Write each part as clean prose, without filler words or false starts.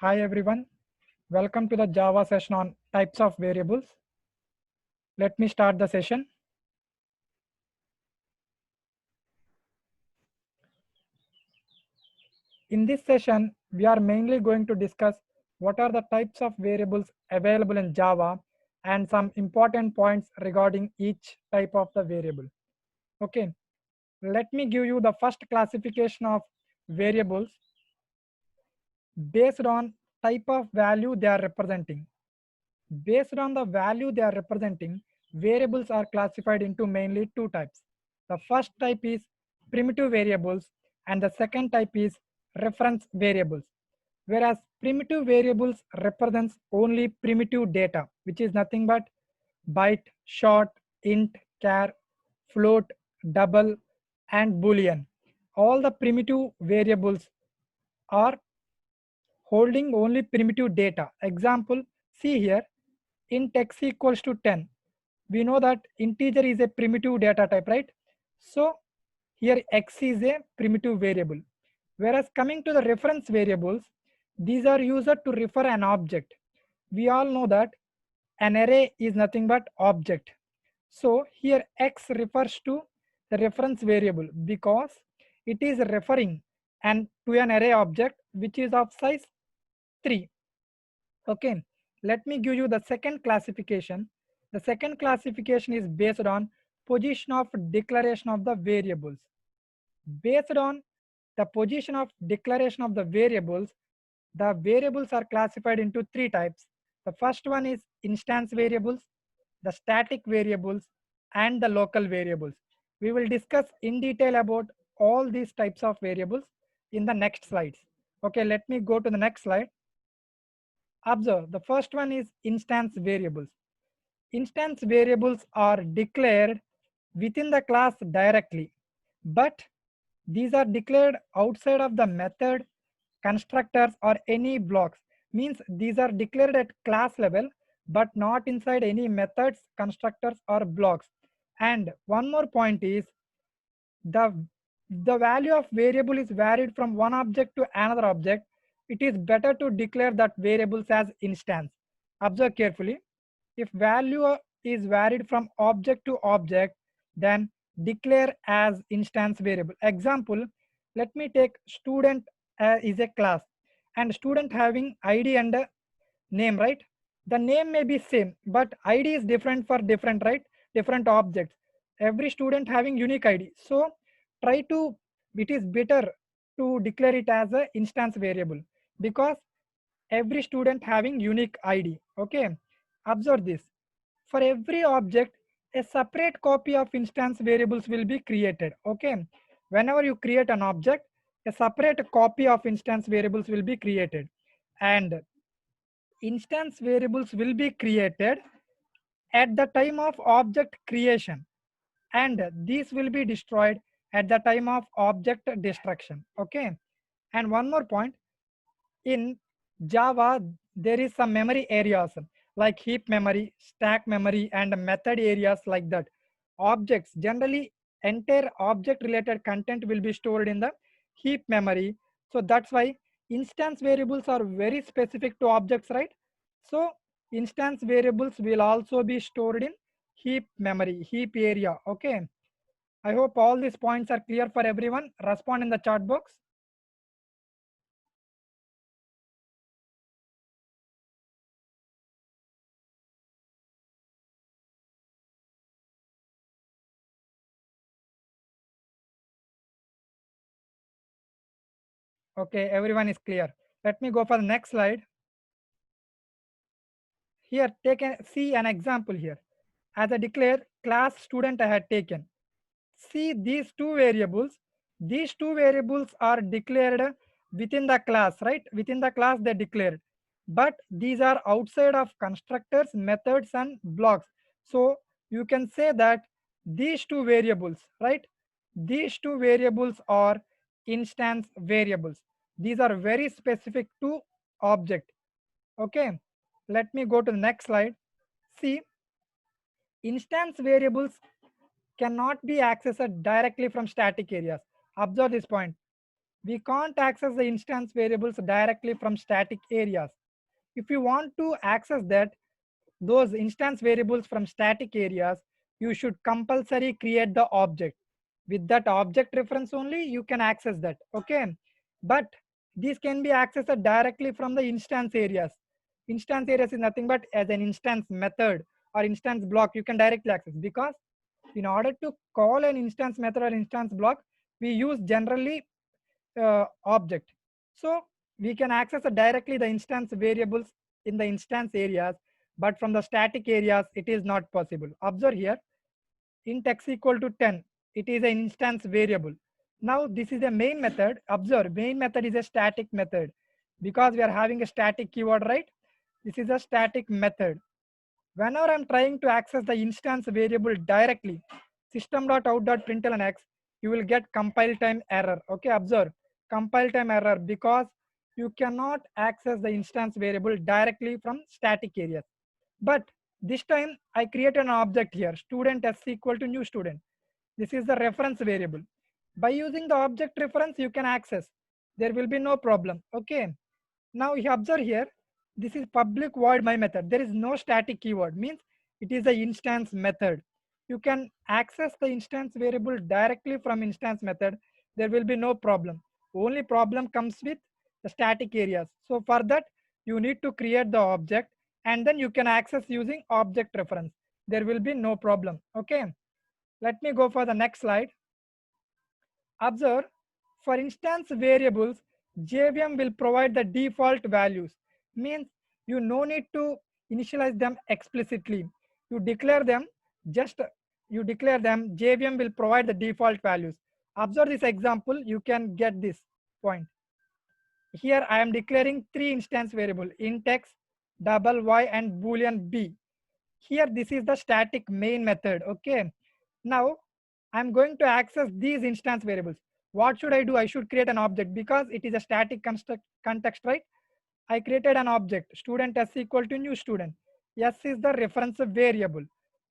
Hi everyone, welcome to the Java session on types of variables. Let me start the session. In this session, we are mainly going to discuss what are the types of variables available in Java and some important points regarding each type of the variable. Okay, let me give you the first classification of variables based on type of value they are representing. Based on the value they are representing, variables are classified into mainly two types. The first type is primitive variables and the second type is reference variables. Whereas primitive variables represents only primitive data, which is nothing but byte, short, int, char, float, double, and boolean. All the primitive variables are holding only primitive data. Example, see here, int x equals to 10. We know that integer is a primitive data type, right? So here x is a primitive variable. Whereas coming to the reference variables, these are used to refer an object. We all know that an array is nothing but object. So here x refers to the reference variable because it is referring to an array object which is of size 3. Okay, let me give you the second classification. The second classification is based on position of declaration of the variables. Based on the position of declaration of the variables are classified into three types. The first one is instance variables, the static variables, and the local variables. We will discuss in detail about all these types of variables in the next slides. Okay, let me go to the next slide. Observe, the first one is instance variables. Instance variables are declared within the class directly, but these are declared outside of the method, constructors, or any blocks. Means these are declared at class level, but not inside any methods, constructors, or blocks. And one more point is the the value of variable is varied from one object to another object. It is better to declare that variables as instance. Observe carefully. If value is varied from object to object, then declare as instance variable. Example, let me take student is a class and student having id and name, right? The name may be same, but id is different for different, right? Different objects. Every student having unique id. So try to, it is better to declare it as a instance variable because every student having unique id. Okay, observe this. For every object, a separate copy of instance variables will be created. Okay, whenever you create an object, a separate copy of instance variables will be created, and instance variables will be created at the time of object creation, and these will be destroyed at the time of object destruction. Okay, and one more point, in Java there is some memory areas like heap memory, stack memory, and method areas like that. Objects generally, entire object related content will be stored in the heap memory. So that's why instance variables are very specific to objects, right? So instance variables will also be stored in heap memory, heap area. Okay, I hope all these points are clear for everyone. Respond in the chat box. Okay, everyone is clear. Let me go for the next slide. Here, see an example here. As I declare class student I had taken. See these two variables. These two variables are declared within the class, right? Within the class they declared. But these are outside of constructors, methods, and blocks. So you can say that these two variables, right? These two variables are instance variables. These are very specific to object. Okay, let me go to the next slide. See, instance variables cannot be accessed directly from static areas. Observe this point. We can't access the instance variables directly from static areas. If you want to access those instance variables from static areas, you should compulsory create the object. With that object reference only, you can access that. Okay, but these can be accessed directly from the instance areas. Instance areas is nothing but as an instance method or instance block you can directly access, because in order to call an instance method or instance block, we use generally object. So we can access directly the instance variables in the instance areas, but from the static areas it is not possible. Observe here, int x equal to 10, it is an instance variable. Now this is a main method. Observe, main method is a static method because we are having a static keyword, right? This is a static method. Whenever I'm trying to access the instance variable directly, system.out.println x, you will get compile time error. Okay, observe, compile time error, because you cannot access the instance variable directly from static areas. But this time I created an object here, student s equal to new student. This is the reference variable. By using the object reference, you can access. There will be no problem. Okay. Now you observe here, this is public void my method. There is no static keyword, means it is the instance method. You can access the instance variable directly from instance method. There will be no problem. Only problem comes with the static areas. So for that, you need to create the object and then you can access using object reference. There will be no problem. Okay. Let me go for the next slide. Observe, for instance variables, JVM will provide the default values. Means you no need to initialize them explicitly. You declare them, just you declare them, JVM will provide the default values. Observe this example, you can get this point. Here I am declaring three instance variable, int x, double y and boolean b. Here this is the static main method. Okay. Now I'm going to access these instance variables. What should I do? I should create an object because it is a static context, right? I created an object, student s equal to new student. S is the reference variable.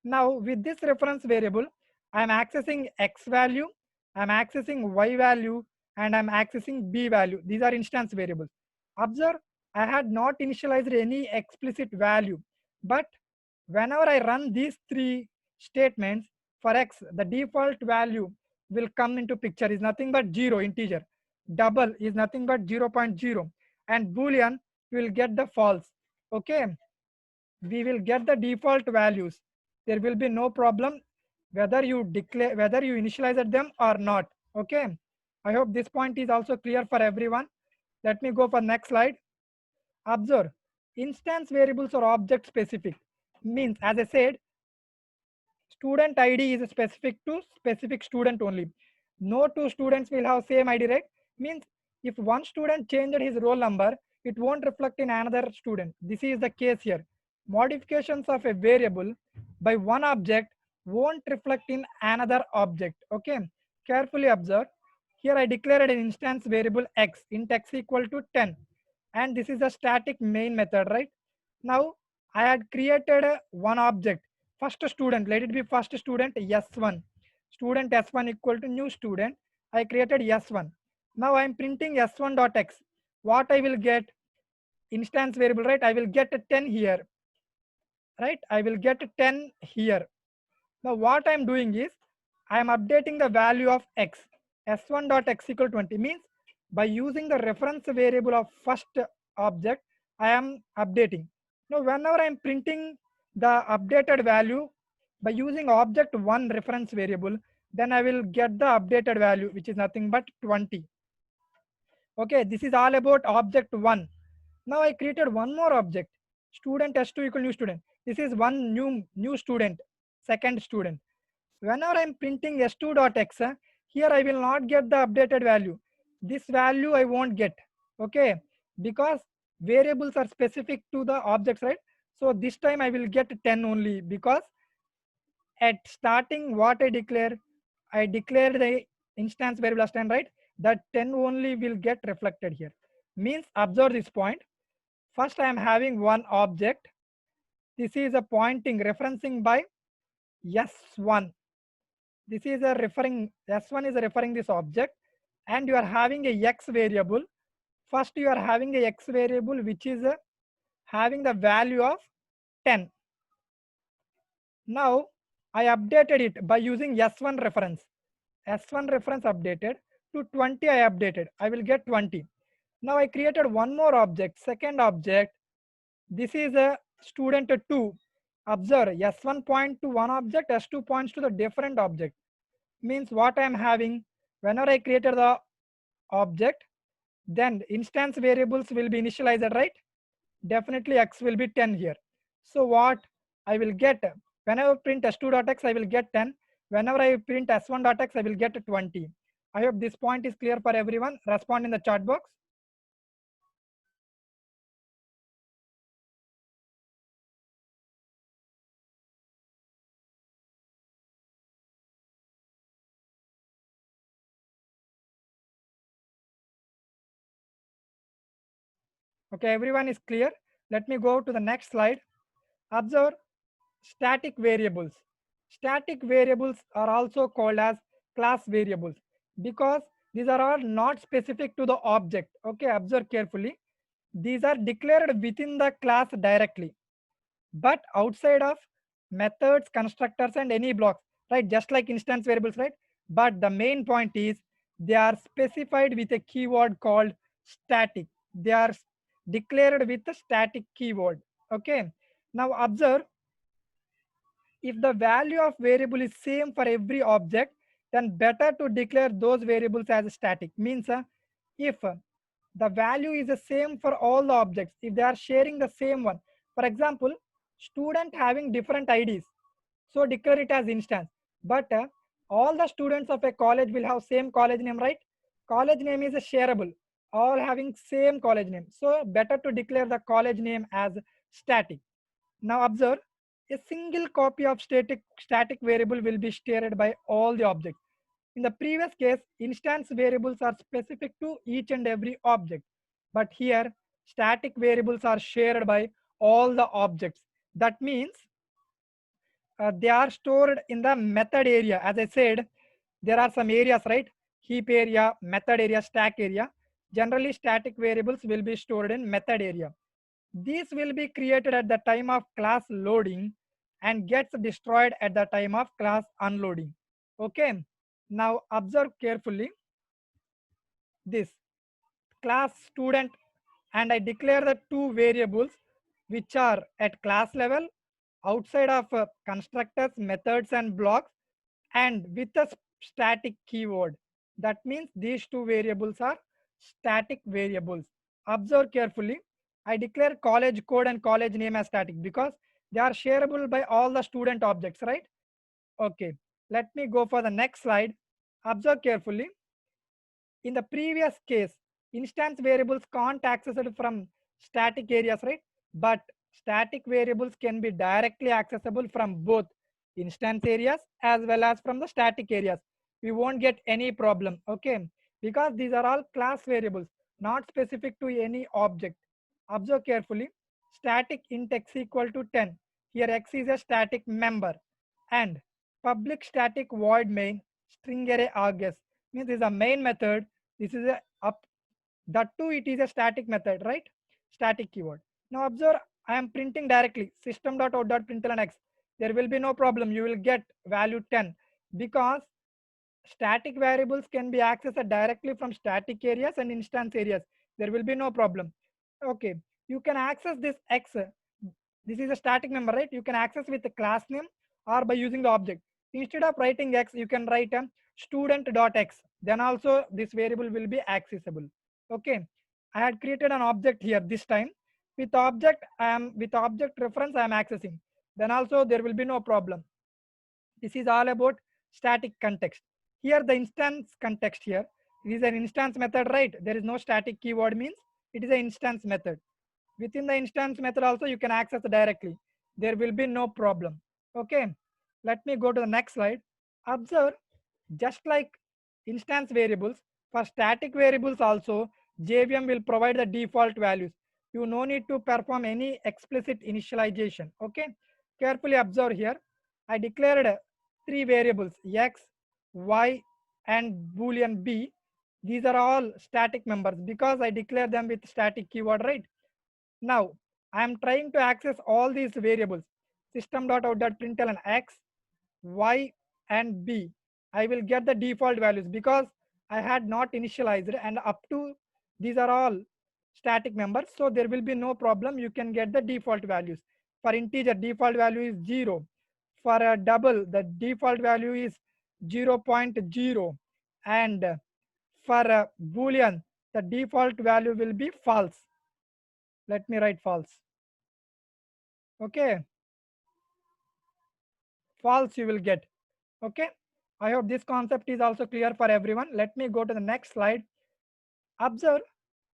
Now with this reference variable, I'm accessing x value, I'm accessing y value, and I'm accessing b value. These are instance variables. Observe, I had not initialized any explicit value, but whenever I run these three statements, for x, the default value will come into picture is nothing but 0 integer. Double is nothing but 0.0, and boolean will get the false. Okay, we will get the default values. There will be no problem whether you declare, whether you initialize them or not. Okay, I hope this point is also clear for everyone. Let me go for next slide. Observe, instance variables are object specific. Means, as I said, student id is specific to specific student only. No two students will have same id, right? Means if one student changed his roll number, it won't reflect in another student. This is the case here. Modifications of a variable by one object won't reflect in another object. Okay, carefully observe. Here I declared an instance variable x, int x equal to 10, and this is a static main method, right? Now I had created one object, first student, let it be first student s1, student s1 equal to new student. I created s1. Now I am printing s1 dot x. What I will get? Instance variable, right? I will get a 10 here, right? I will get a 10 here. Now what I am doing is I am updating the value of x. S1 dot x equal 20 means by using the reference variable of first object, I am updating. Now whenever I am printing the updated value by using object 1 reference variable, then I will get the updated value, which is nothing but 20. Okay, this is all about object 1. Now I created one more object, student s2 equal new student. This is one new student, second student. Whenever I'm printing s2 dot x, here I will not get the updated value. This value I won't get. Okay, because variables are specific to the objects, right? So this time I will get 10 only, because at starting what I declared the instance variable as 10, right? That 10 only will get reflected here. Means, observe this point. First I am having one object. This is a pointing referencing by s1. This is a referring, s1 is referring this object. and you are having a x variable. First you are having a x variable which is having the value of 10. Now I updated it by using s1 reference. S1 reference updated to 20. I updated, I will get 20. Now I created one more object, second object. This is a student 2. Observe, s1 point to one object, s2 points to the different object. Means what I am having, whenever I created the object, then instance variables will be initialized, right? Definitely x will be 10 here. So what I will get, whenever I print s2.x, I will get 10. Whenever I print s1.x, I will get 20. I hope this point is clear for everyone. Respond in the chat box. Okay, everyone is clear. Let me go to the next slide. Observe static variables. Static variables are also called as class variables because these are all not specific to the object. Okay, observe carefully. These are declared within the class directly, but outside of methods, constructors, and any blocks, right? Just like instance variables, right? But the main point is they are specified with a keyword called static. They are declared with a static keyword. Okay. Now observe, if the value of variable is same for every object, then better to declare those variables as static. Means if the value is the same for all the objects, if they are sharing the same one, for example, student having different IDs, so declare it as instance. But all the students of a college will have same college name, right? College name is a shareable, all having same college name, so better to declare the college name as static. Now observe, a single copy of static variable will be shared by all the objects. In the previous case, instance variables are specific to each and every object. But here, static variables are shared by all the objects. That means they are stored in the method area. As I said, there are some areas, right? Heap area, method area, stack area. Generally, static variables will be stored in method area. These will be created at the time of class loading and gets destroyed at the time of class unloading. Okay. Now observe carefully this class student, and I declare the two variables which are at class level outside of constructors, methods and blocks, and with a static keyword. That means these two variables are static variables. Observe carefully. I declare college code and college name as static because they are shareable by all the student objects, right? Okay. Let me go for the next slide. Observe carefully. In the previous case, instance variables can't access it from static areas, right? But static variables can be directly accessible from both instance areas as well as from the static areas. We won't get any problem, okay? Because these are all class variables, not specific to any object. Observe carefully. Static int x equal to 10. Here x is a static member, and public static void main string array args means this is a main method. This is a up, that too it is a static method, right? Static keyword. Now observe, I am printing directly system.out.println x. There will be no problem, you will get value 10 because static variables can be accessed directly from static areas and instance areas. There will be no problem. Okay, you can access this x. This is a static member, right? You can access with the class name or by using the object. Instead of writing x, you can write a student.x. Then also this variable will be accessible. Okay, I had created an object here this time. With object, with object reference I am accessing. Then also there will be no problem. This is all about static context. Here the instance context here. It is an instance method, right? There is no static keyword means it is an instance method. Within the instance method also you can access directly. There will be no problem. Okay. Let me go to the next slide. Observe, just like instance variables, for static variables also JVM will provide the default values. You no need to perform any explicit initialization. Okay. Carefully observe here. I declared three variables x, y and boolean b. These are all static members because I declare them with static keyword, right? Now, I am trying to access all these variables. System.out.println x, y, and b. I will get the default values because I had not initialized, and up to these are all static members. So there will be no problem. You can get the default values. For integer, default value is 0. For a double, the default value is 0.0. And for a boolean, the default value will be false. Let me write false. Okay, false you will get. Okay, I hope this concept is also clear for everyone. Let me go to the next slide. Observe,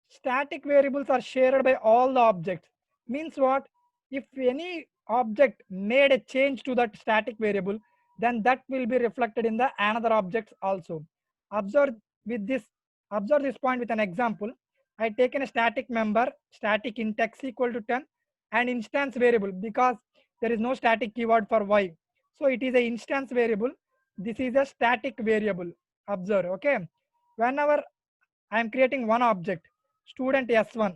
static variables are shared by all the objects. Means what? If any object made a change to that static variable, then that will be reflected in the another objects also. Observe with this, observe this point with an example. I taken a static member, static int x equal to 10, and instance variable because there is no static keyword for y. So it is a instance variable. This is a static variable. Observe, okay. Whenever I am creating one object, student S1.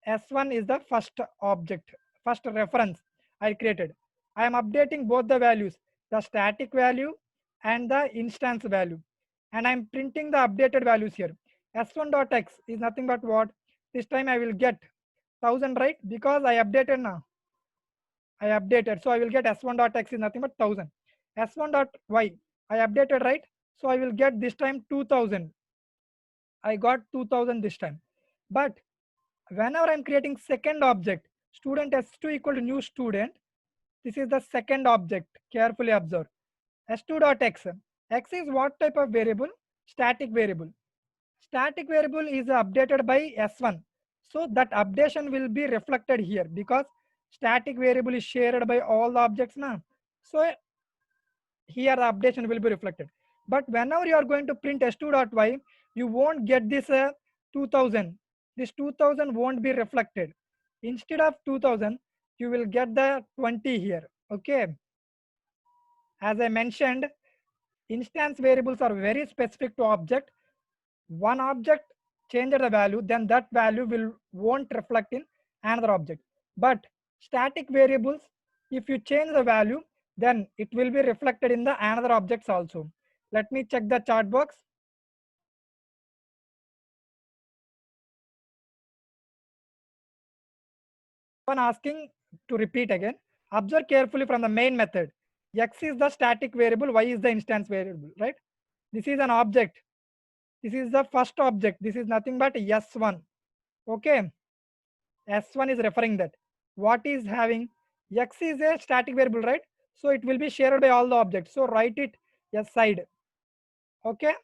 S1 is the first object, first reference I created. I am updating both the values, the static value and the instance value. And I am printing the updated values here. S1.x is nothing but what? This time I will get 1000, right? Because I updated now. I updated. So I will get S1.x is nothing but 1000. S1.y I updated, right? So I will get this time 2000. I got 2000 this time. But whenever I'm creating second object, student S2 equal to new student, this is the second object. Carefully observe. S2.x. X is what type of variable? Static variable. Static variable is updated by S1. So that updation will be reflected here because static variable is shared by all the objects now. So here the updation will be reflected. But whenever you are going to print s2.y, you won't get this 2000. This 2000 won't be reflected. Instead of 2000, you will get the 20 here. Okay. As I mentioned, instance variables are very specific to object. One object changes the value, then that value will won't reflect in another object. But static variables, if you change the value, then it will be reflected in the another objects also. Let me check the chart box. One asking to repeat again. Observe carefully from the main method. X is the static variable, Y is the instance variable, right? This is an object. This is the first object. This is nothing but S1. Okay. S1 is referring that. What is having? X is a static variable, right? So it will be shared by all the objects. So write it S side. Okay.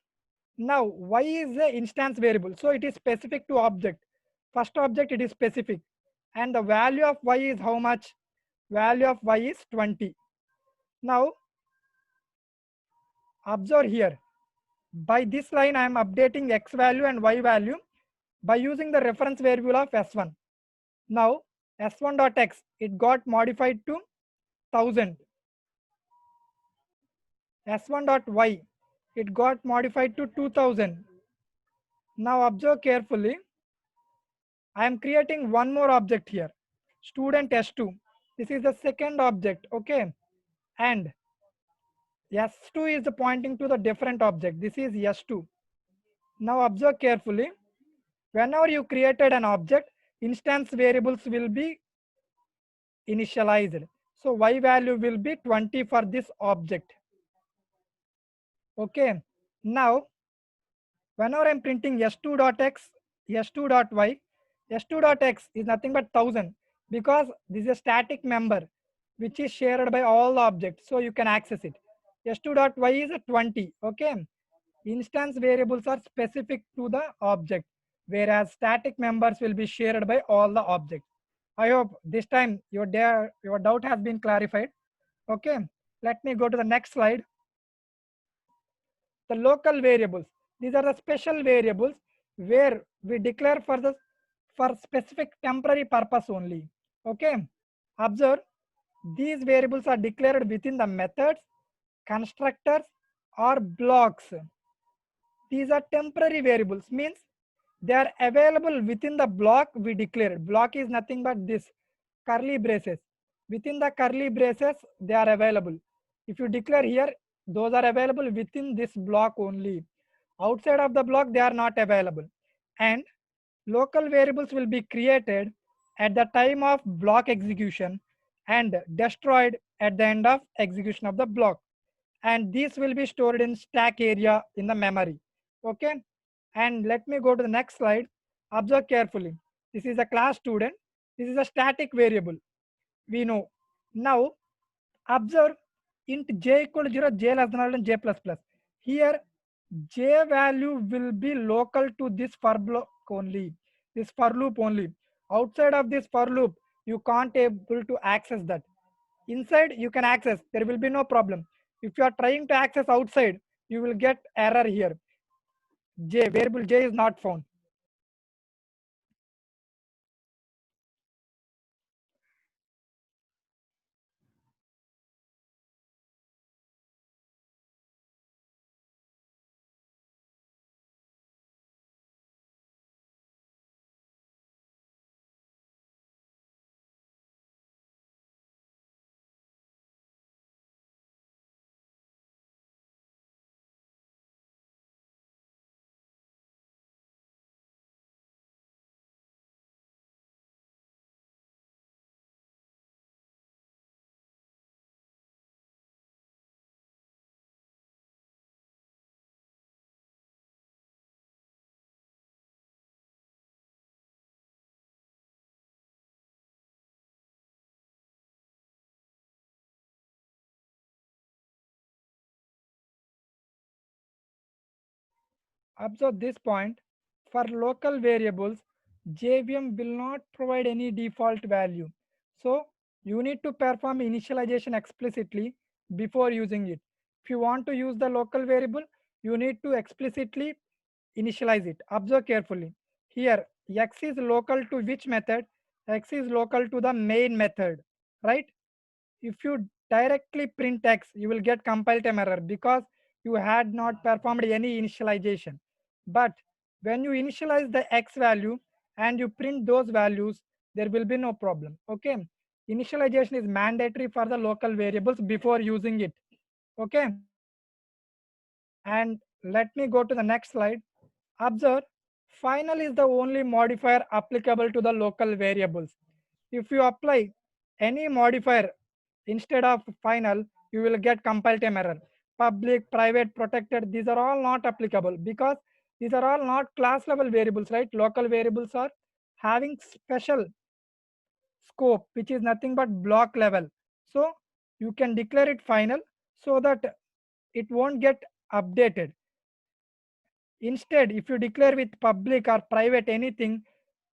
Now Y is the instance variable. So it is specific to object. First object it is specific. And the value of Y is how much? Value of Y is 20. Now observe here. By this line I am updating X value and Y value by using the reference variable of S1. Now S1.x it got modified to 1000. S1.y it got modified to 2000. Now observe carefully. I am creating one more object here. Student S2. This is the second object. Okay. And S2 is pointing to the different object. This is S2. Now observe carefully. Whenever you created an object, instance variables will be initialized. So Y value will be 20 for this object. Okay. Now whenever I'm printing s2.x, s2.y, s2.x is nothing but 1000 because this is a static member which is shared by all the objects. So you can access it. s2.y is a 20. Okay. Instance variables are specific to the object, whereas static members will be shared by all the objects. I hope this time your doubt has been clarified. Okay. Let me go to the next slide. The local variables. These are the special variables where we declare for specific temporary purpose only. Okay. Observe, these variables are declared within the methods, constructors, or blocks. These are temporary variables, means they are available within the block we declared. Block is nothing but this curly braces. Within the curly braces, they are available. If you declare here, those are available within this block only. Outside of the block, they are not available. And local variables will be created at the time of block execution and destroyed at the end of execution of the block, and these will be stored in stack area in the memory. Okay, and let me go to the next slide. Observe carefully. This is a class student. This is a static variable, we know. Now observe, int j equal to 0, j less than or equal to j plus plus. Here j value will be local to this for block only, this for loop only. Outside of this for loop, you can't able to access that. Inside you can access, there will be no problem. If you are trying to access outside, you will get error here. J, variable j is not found. Observe this point. For local variables, JVM will not provide any default value. So you need to perform initialization explicitly before using it. If you want to use the local variable, you need to explicitly initialize it. Observe carefully. Here, x is local to which method? X is local to the main method, right? If you directly print x, you will get compile time error because you had not performed any initialization. But when you initialize the x value and you print those values, there will be no problem. Okay, initialization is mandatory for the local variables before using it. Okay, and let me go to the next slide. Observe, final is the only modifier applicable to the local variables. If you apply any modifier instead of final, you will get compile time error. Public, private, protected, these are all not applicable because these are all not class level variables, right? Local variables are having special scope, which is nothing but block level. So you can declare it final so that it won't get updated. Instead, if you declare with public or private anything,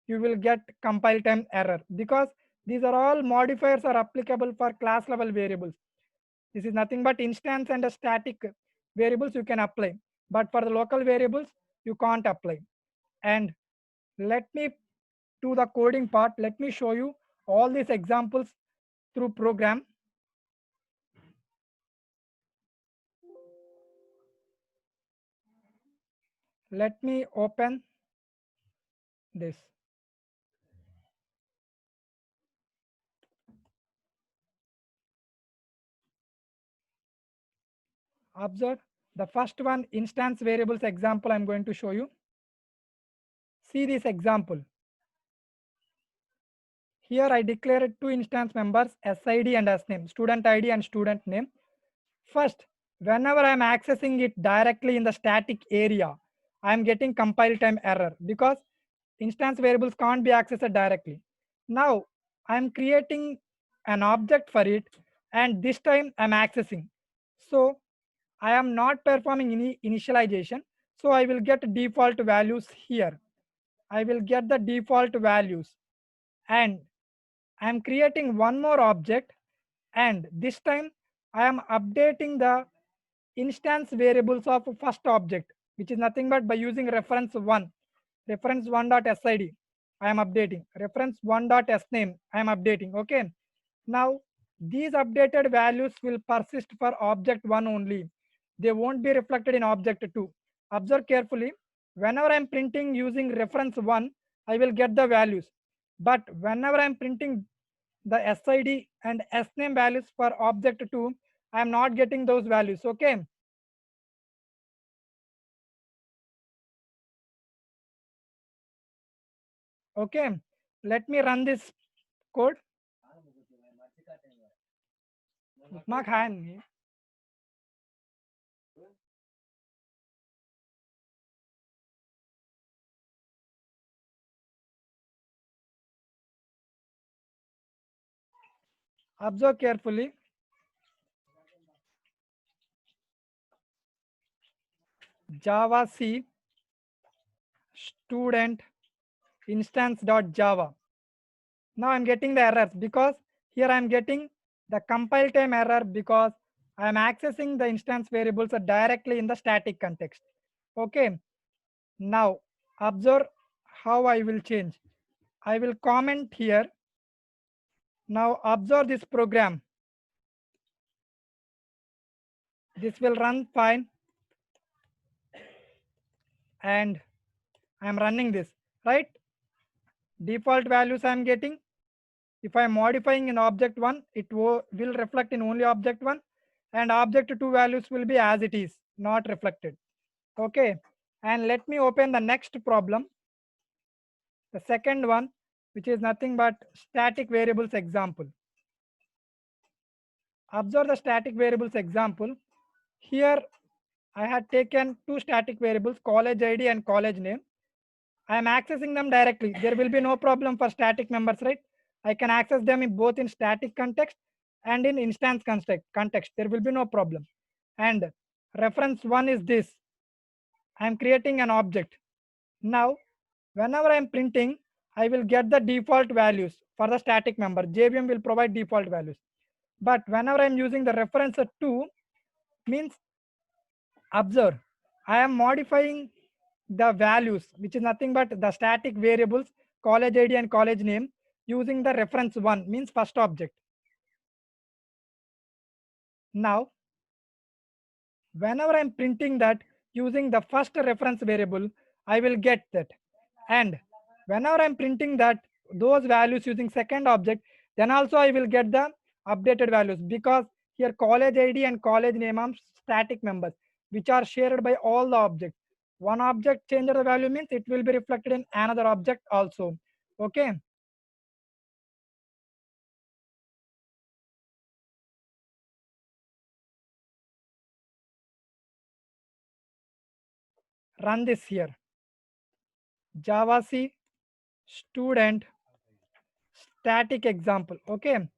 you will get compile time error because these are all modifiers are applicable for class level variables. This is nothing but instance and a static variables you can apply, but for the local variables you can't apply. And let me do the coding part. Let me show you all these examples through program. Let me open this. Observe the first one, instance variables example I'm going to show you. See this example. Here I declared two instance members, SID and SName, student ID and student name. First, whenever I am accessing it directly in the static area, I am getting compile time error because instance variables can't be accessed directly. Now I am creating an object for it and this time I am accessing. So I am not performing any initialization. So I will get default values here. I will get the default values and I am creating one more object and this time I am updating the instance variables of first object, which is nothing but by using reference 1, reference 1.sid I am updating, reference 1.sname I am updating. Okay, now these updated values will persist for object 1 only, they won't be reflected in object 2. Observe carefully. Whenever I'm printing using reference 1, I will get the values. But whenever I'm printing the SID and SNAME values for object 2, I am not getting those values. Okay. Okay. Let me run this code. Mark hand. Observe carefully. Java C student instance.java. Now I'm getting the errors because here I'm getting the compile time error because I'm accessing the instance variables directly in the static context. Okay. Now observe how I will change. I will comment here. Now observe this program. This will run fine and I'm running this, right? Default values I'm getting. If I'm modifying in object 1, it will reflect in only object 1 and object 2 values will be as it is, not reflected. Okay. And let me open the next problem. The second one, which is nothing but static variables example. Observe the static variables example. Here I had taken two static variables, college ID and college name. I am accessing them directly. There will be no problem for static members, right? I can access them in both in static context and in instance context. There will be no problem. And reference one is this. I am creating an object. Now, whenever I am printing, I will get the default values for the static member. JVM will provide default values. But whenever I am using the reference 2, means observe, I am modifying the values, which is nothing but the static variables, college ID and college name, using the reference 1, means first object. Now, whenever I'm printing that using the first reference variable, I will get that. And whenever I'm printing that those values using second object, then also I will get the updated values because here college ID and college name are static members which are shared by all the objects. One object changes the value means it will be reflected in another object also. Okay. Run this here. Java C student static example. Okay.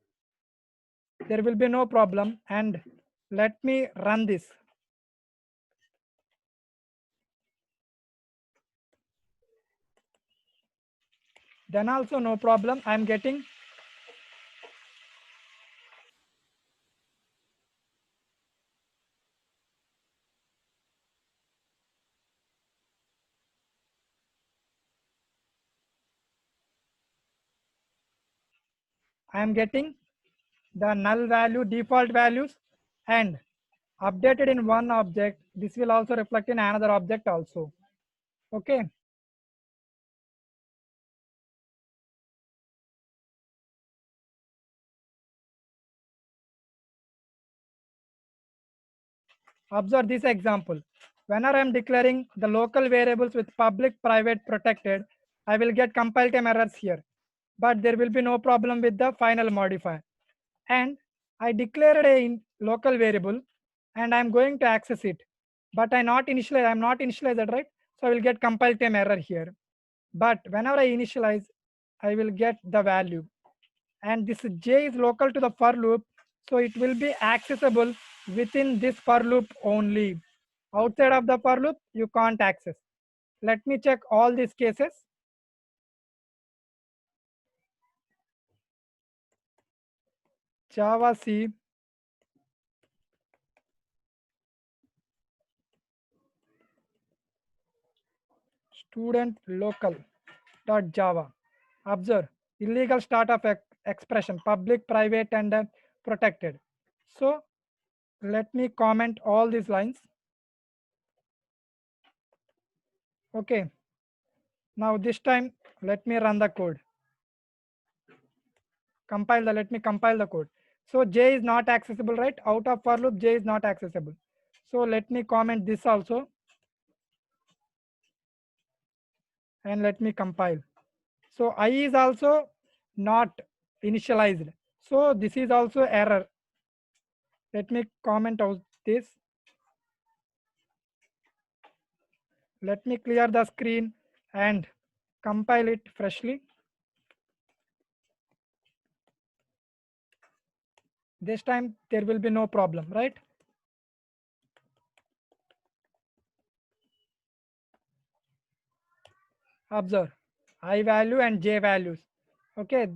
There will be no problem. And let me run this. Then also no problem. I'm getting the null value, default values, and updated in one object. This will also reflect in another object also. Okay. Observe this example. Whenever I am declaring the local variables with public, private, protected, I will get compile time errors here. But there will be no problem with the final modifier. And I declared a local variable and I'm going to access it. But I'm not initialized, right? So I will get compile time error here. But whenever I initialize, I will get the value. And this j is local to the for loop, so it will be accessible within this for loop only. Outside of the for loop, you can't access. Let me check all these cases. Java C student local dot java. Observe illegal start of expression, public, private, and protected. So let me comment all these lines. Okay, now this time let me run the code. Let me compile the code. So J is not accessible, right? Out of for loop, J is not accessible. So let me comment this also and let me compile. So I is also not initialized. So this is also error. Let me comment out this. Let me clear the screen and compile it freshly. This time there will be no problem, right? Observe I value and J values. Okay,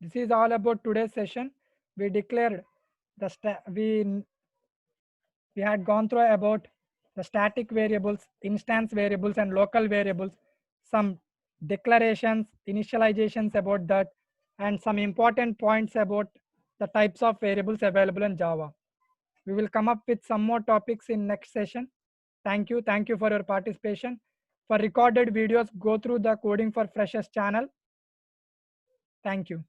this is all about today's session. We declared we had gone through about the static variables, instance variables, and local variables, some declarations, initializations about that, and some important points about the types of variables available in Java. We will come up with some more topics in next session. Thank you. Thank you for your participation. For recorded videos, go through the Coding for Freshers channel. Thank you.